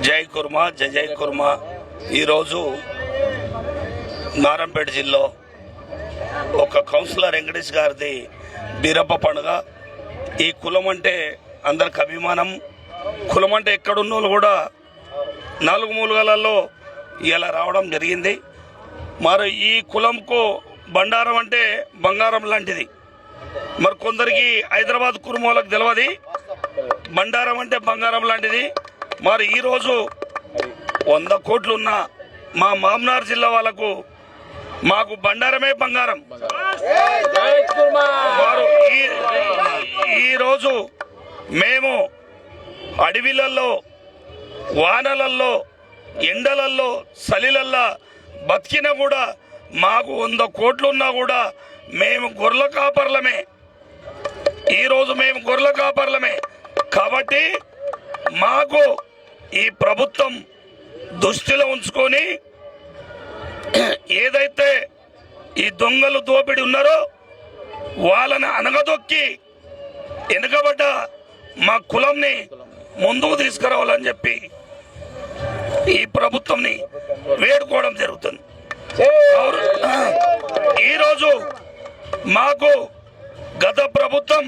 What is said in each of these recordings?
జై కుర్మా జై కుర్మా. ఈరోజు నారాయణపేట జిల్లా ఒక కౌన్సిలర్ వెంకటేష్ గారిది బీరప్ప పండుగ. ఈ కులం అంటే అందరికి అభిమానం. కులం అంటే ఎక్కడున్న వాళ్ళు కూడా నాలుగు మూలగాలలో ఇలా రావడం జరిగింది. మరి ఈ కులంకు బండారం అంటే బంగారం లాంటిది. మరి కొందరికి హైదరాబాద్ కుర్మోలకు తెలియదు బండారం అంటే బంగారం లాంటిది. మరి ఈరోజు 100 కోట్లు ఉన్న మా మామ్నార్ జిల్లా వాళ్ళకు మాకు బండారమే బంగారం. వారు ఈరోజు మేము అడవిలలో వానలల్లో ఎండలల్లో చలిలల్లో బతికినా కూడా మాకు 100 కోట్లు ఉన్నా కూడా మేము గొర్రెల కాపర్లమే. ఈరోజు మేము గొర్రెల కాపర్లమే. కాబట్టి మాకు ఈ ప్రభుత్వం దృష్టిలో ఉంచుకొని ఏదైతే ఈ దొంగలు దోపిడి ఉన్నారో వాళ్ళని అనగదొక్కి వెనుకబడ్డ మా కులంని ముందుకు తీసుకురావాలని చెప్పి ఈ ప్రభుత్వంని వేడుకోవడం జరుగుతుంది. ఈరోజు మాకు గత ప్రభుత్వం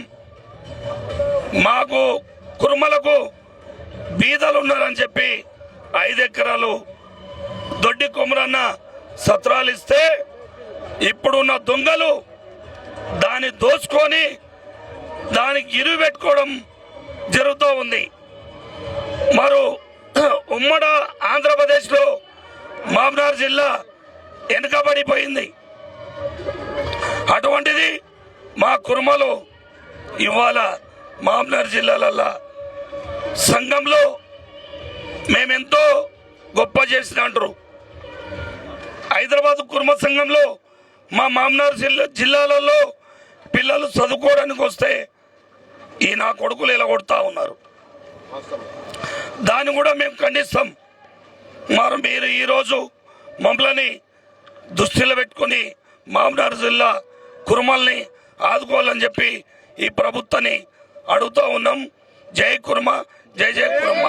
మాకు కుర్మలకు బీదలు ఉన్నారని చెప్పి 5 ఎకరాలు దొడ్డి కొమరన్న సత్రాలు ఇస్తే ఇప్పుడున్న దొంగలు దాన్ని దోచుకొని దానికి ఇరువు పెట్టుకోవడం జరుగుతూ ఉంది. మరో ఉమ్మడి ఆంధ్రప్రదేశ్లో మామ్నార్ జిల్లా వెనుకబడిపోయింది. అటువంటిది మా కుర్మలు ఇవాళ మామ్నార్ జిల్లాలల్లా సంఘంలో మేమెంతో గొప్ప చేసిన అంటారు. హైదరాబాద్ కుర్మ సంఘంలో మా మామ్నార్ జిల్లాలలో పిల్లలు చదువుకోవడానికి వస్తే ఈ నా కొడుకులు ఇలా కొడతా ఉన్నారు. దాన్ని కూడా మేము ఖండిస్తాం. మరి మీరు ఈరోజు మమ్మల్ని దృష్టిలో పెట్టుకుని మామ్నార్ జిల్లా కుర్మల్ని ఆదుకోవాలని చెప్పి ఈ ప్రభుత్వాన్ని అడుగుతూ ఉన్నాం. జై కుర్మ జై కుర్మ.